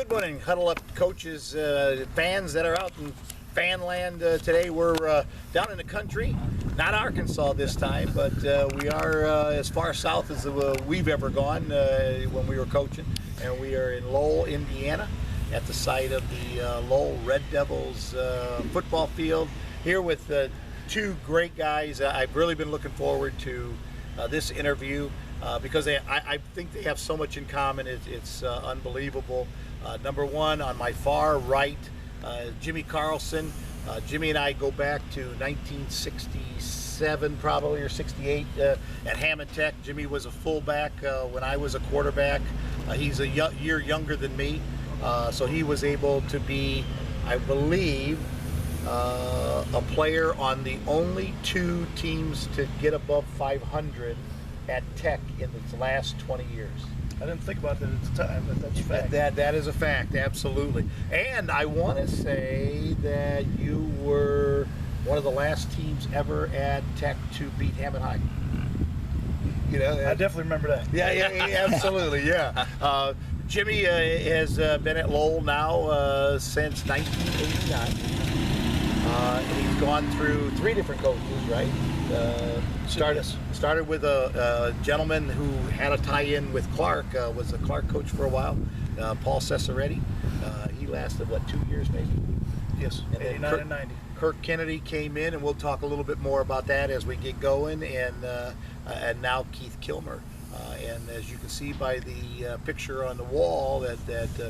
Good morning, Huddle Up coaches, fans that are out in fanland today. We're down in the country, not Arkansas this time, but we are as far south as we've ever gone when we were coaching. And we are in Lowell, Indiana, at the site of the Lowell Red Devils football field, here with two great guys. I've really been looking forward to this interview because I think they have so much in common. It's unbelievable. Number one, on my far right, Jimmy Carlson. Jimmy and I go back to 1967 probably, or 68 at Hammond Tech. Jimmy was a fullback when I was a quarterback. He's a year younger than me, so he was able to be, I believe, a player on the only two teams to get above 500 at Tech in the last 20 years. I didn't think about that at the time, but that's a fact. That is a fact, absolutely. And I want to say that you were one of the last teams ever at Tech to beat Hammond High. You know, I definitely remember that. Yeah, absolutely, yeah. Jimmy has been at Lowell now since 1989. He's gone through three different coaches, right? Started with a gentleman who had a tie-in with Clark, was the Clark coach for a while, Paul Cesaretti. He lasted, what, 2 years maybe? Yes, and 89 and 90. Kirk Kennedy came in, and we'll talk a little bit more about that as we get going, and now Keith Kilmer. And as you can see by the picture on the wall that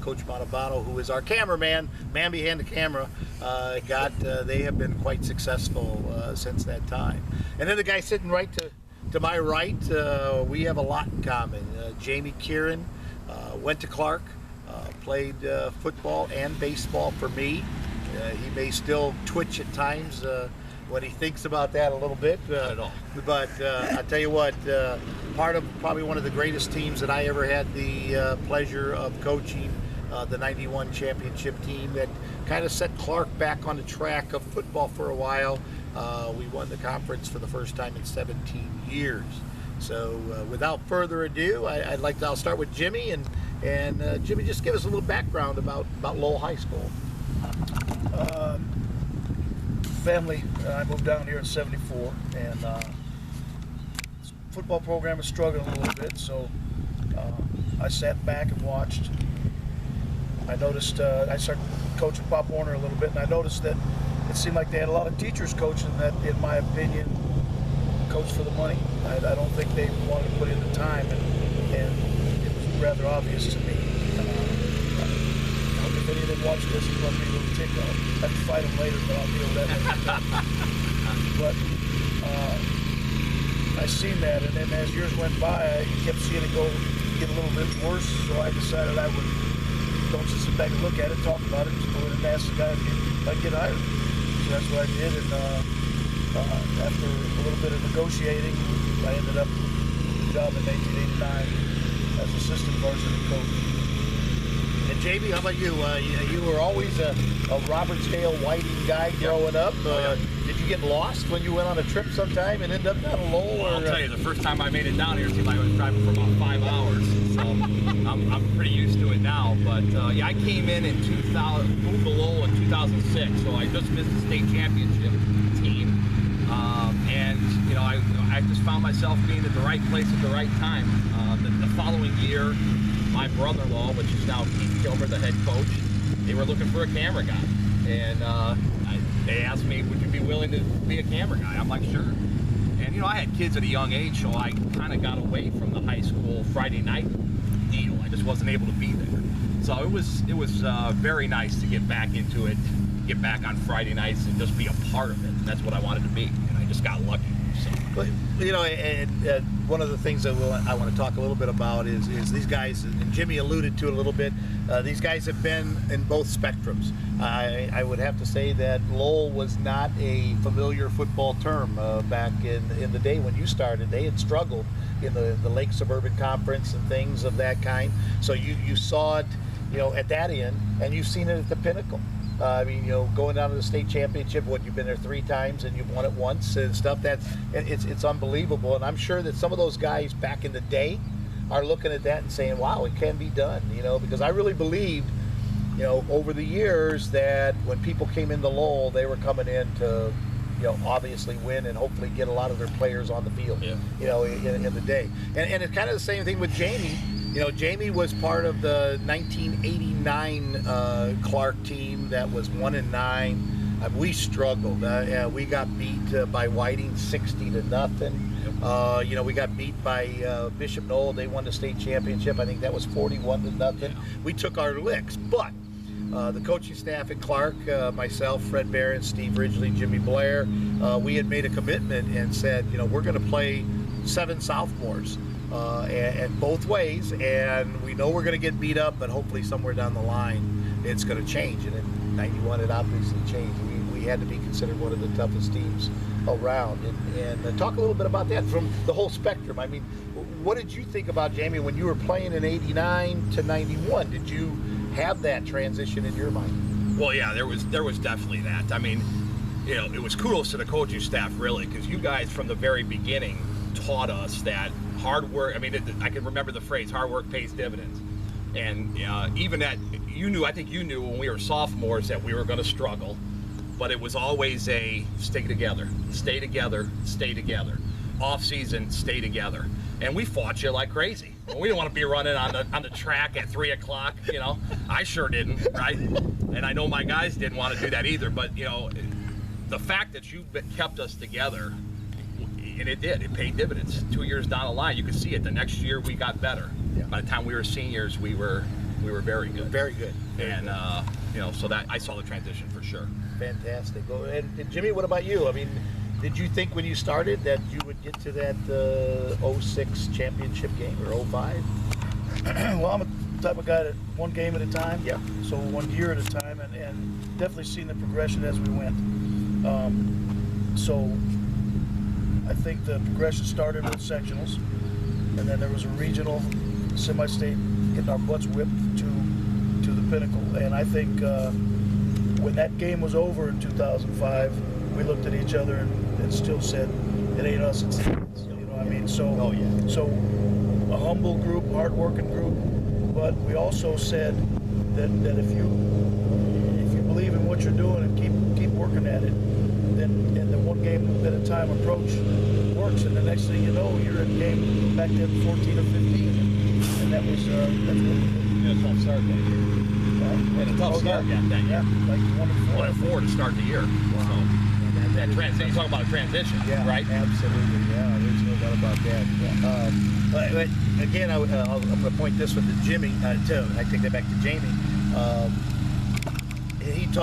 Coach Montalbano, who is our cameraman, man behind the camera, they have been quite successful since that time. And then the guy sitting right to my right, we have a lot in common. Jamie Kirin went to Clark, played football and baseball for me. He may still twitch at times when he thinks about that a little bit. Not at all. But I tell you what, part of probably one of the greatest teams that I ever had the pleasure of coaching, the 91 championship team that kind of set Clark back on the track of football for a while. We won the conference for the first time in 17 years. So without further ado, I'll start with Jimmy, and Jimmy, just give us a little background about Lowell High School. Family, I moved down here in 74, and football program is struggling a little bit, so I sat back and watched. I noticed, I started coaching Pop Warner a little bit, and I noticed that it seemed like they had a lot of teachers coaching that, in my opinion, coach for the money. I don't think they wanted to put in the time, and it was rather obvious to me. If any of them watch this, it's going to be a little ticked off. I have to fight them later, but I'll deal with that later. But I seen that, and then as years went by, I kept seeing it get a little bit worse, so I decided I would don't just sit back and look at it, talk about it, just go in and ask the guy if I'd get hired. So that's what I did, and after a little bit of negotiating, I ended up with a job in 1989 as assistant varsity coach. And Jamie, how about you? You were always a Robertsdale Whiting guy growing up. Did you get lost when you went on a trip sometime and end up down in Lowell? Well, I'll tell you, the first time I made it down here, it seemed like I was driving for about 5 hours. So I'm pretty used to it now. But yeah, I came in 2000, moved to Lowell in 2006. So I just missed the state championship team. And you know, I just found myself being at the right place at the right time. The following year, my brother-in-law, which is now Keith Kilmer, the head coach, they were looking for a camera guy. And they asked me, would you be willing to be a camera guy? I'm like, sure. And you know, I had kids at a young age, so I kind of got away from the high school Friday night deal. I just wasn't able to be there. So it was very nice to get back into it, get back on Friday nights and just be a part of it. And that's what I wanted to be, and I just got lucky. So. But, you know, and one of the things that I want to talk a little bit about is these guys, and Jimmy alluded to it a little bit, these guys have been in both spectrums. I would have to say that Lowell was not a familiar football term back in the day when you started. They had struggled in the Lake Suburban Conference and things of that kind. So you saw it, you know, at that end, and you've seen it at the pinnacle. I mean, you know, going down to the state championship, you've been there 3 times and you've won it once and stuff. It's unbelievable. And I'm sure that some of those guys back in the day are looking at that and saying, wow, it can be done, you know, because I really believed you know, over the years that when people came into Lowell, they were coming in to, you know, obviously win and hopefully get a lot of their players on the field, Yeah. you know, in the day. And it's kind of the same thing with Jamie. You know, Jamie was part of the 1989 Clark team that was 1-9. We struggled. We got beat by Whiting 60-0. You know, we got beat by Bishop Knoll. They won the state championship. I think that was 41-0. We took our licks, but the coaching staff at Clark, myself, Fred Barron, Steve Ridgely, Jimmy Blair, we had made a commitment and said, you know, we're going to play 7 sophomores and both ways, and we know we're going to get beat up, but hopefully somewhere down the line it's going to change. And in 91 it obviously changed. We had to be considered one of the toughest teams around, and talk a little bit about that from the whole spectrum. I mean, what did you think about, Jamie, when you were playing in 89 to 91? Did you have that transition in your mind? Well, yeah, there was definitely that. I mean, you know, it was kudos to the coaching staff, really, because you guys from the very beginning taught us that hard work. I mean, I can remember the phrase "hard work pays dividends," and even that I think you knew when we were sophomores that we were going to struggle, but it was always a stay together, stay together, stay together. Off season, stay together, and we fought you like crazy. We didn't want to be running on the track at 3 o'clock. You know, I sure didn't, right? And I know my guys didn't want to do that either. But you know, the fact that you kept us together, and it paid dividends. 2 years down the line, you could see it. The next year we got better. Yeah. By the time we were seniors, we were very good. Very good. And you know, so that I saw the transition for sure. Fantastic. Well, and Jimmy, what about you? I mean, did you think when you started that you would get to that 06 championship game or 05? Well, I'm the type of guy that one game at a time. Yeah. So 1 year at a time, and definitely seen the progression as we went. So I think the progression started with sectionals, and then there was a regional, semi-state, getting our butts whipped to the pinnacle. And I think when that game was over in 2005, we looked at each other and still said, "It ain't us, it's them." You know what I mean? So, Oh, yeah. So a humble group, hard-working group, but we also said that if you believe in what you're doing and keep working at it, then the one game at a time approach works, and the next thing you know, you're in game back then 14 or 15, and that's what we did. Yeah, it's tough start that year. And a tough start that year. Yeah, like 1-4 to start the year. So, that transition. You talk about a transition, Yeah, right? Absolutely. Yeah, there's no doubt about that. But again, I'm going to point this one to Jimmy. I take that back to Jamie.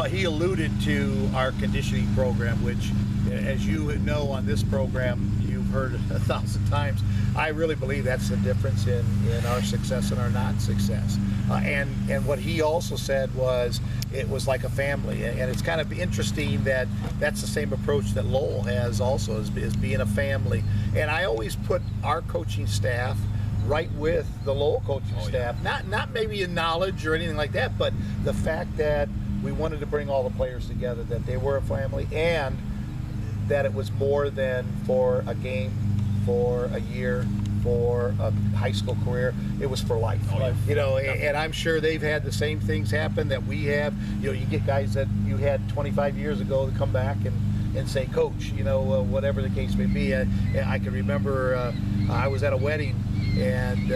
He alluded to our conditioning program, which, as you know, on this program, you've heard 1,000 times. I really believe that's the difference in our success and our not-success. And what he also said was it was like a family, and it's kind of interesting that that's the same approach that Lowell has also, is being a family. And I always put our coaching staff right with the Lowell coaching staff, not maybe in knowledge or anything like that, but the fact that we wanted to bring all the players together, that they were a family, and that it was more than for a game, for a year, for a high school career. It was for life. You know, and I'm sure they've had the same things happen that we have. You know, you get guys that you had 25 years ago to come back and say, "Coach," you know, whatever the case may be. I can remember I was at a wedding, and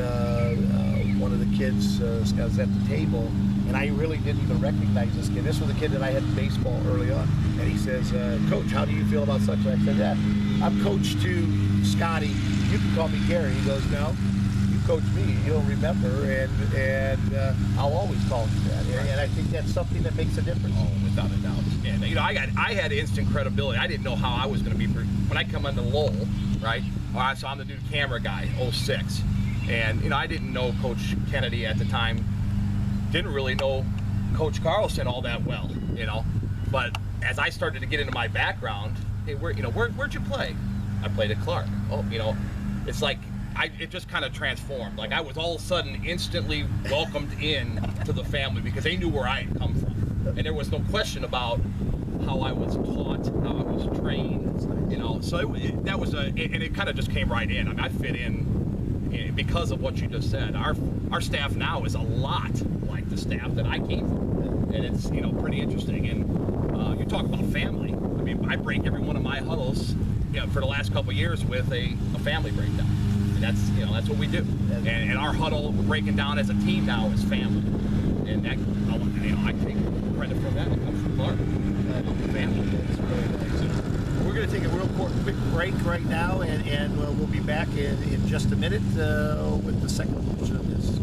one of the kids was at the table, and I really didn't even recognize this kid. This was a kid that I had in baseball early on. And he says, "Coach, how do you feel about such?" And I said, "Yeah, I'm coach to Scotty. You can call me Gary." He goes, "No, you coach me. You don't remember, and I'll always call you that." And I think that's something that makes a difference. Oh, without a doubt. And you know, I had instant credibility. I didn't know how I was going to be when I come into Lowell, right? All right, so I'm the new camera guy, 06, and you know, I didn't know Coach Kennedy at the time. Didn't really know Coach Carlson all that well, you know. But as I started to get into my background, hey, where'd you play? I played at Clark. Oh, you know, it's like it just kind of transformed. Like I was all of a sudden instantly welcomed in to the family because they knew where I had come from, and there was no question about how I was taught, how I was trained, you know. So that was and it kind of just came right in. I mean, I fit in because of what you just said. Our staff now is a lot like the staff that I came from. and it's pretty interesting. And you talk about family. I mean, I break every one of my huddles, for the last couple of years with a family breakdown, and that's what we do. And our huddle, we're breaking down as a team now as family, and that I take credit for that. It comes from Clark. Family. That's really nice. We're going to take a real quick break right now, and we'll be back in just a minute with the second portion of this.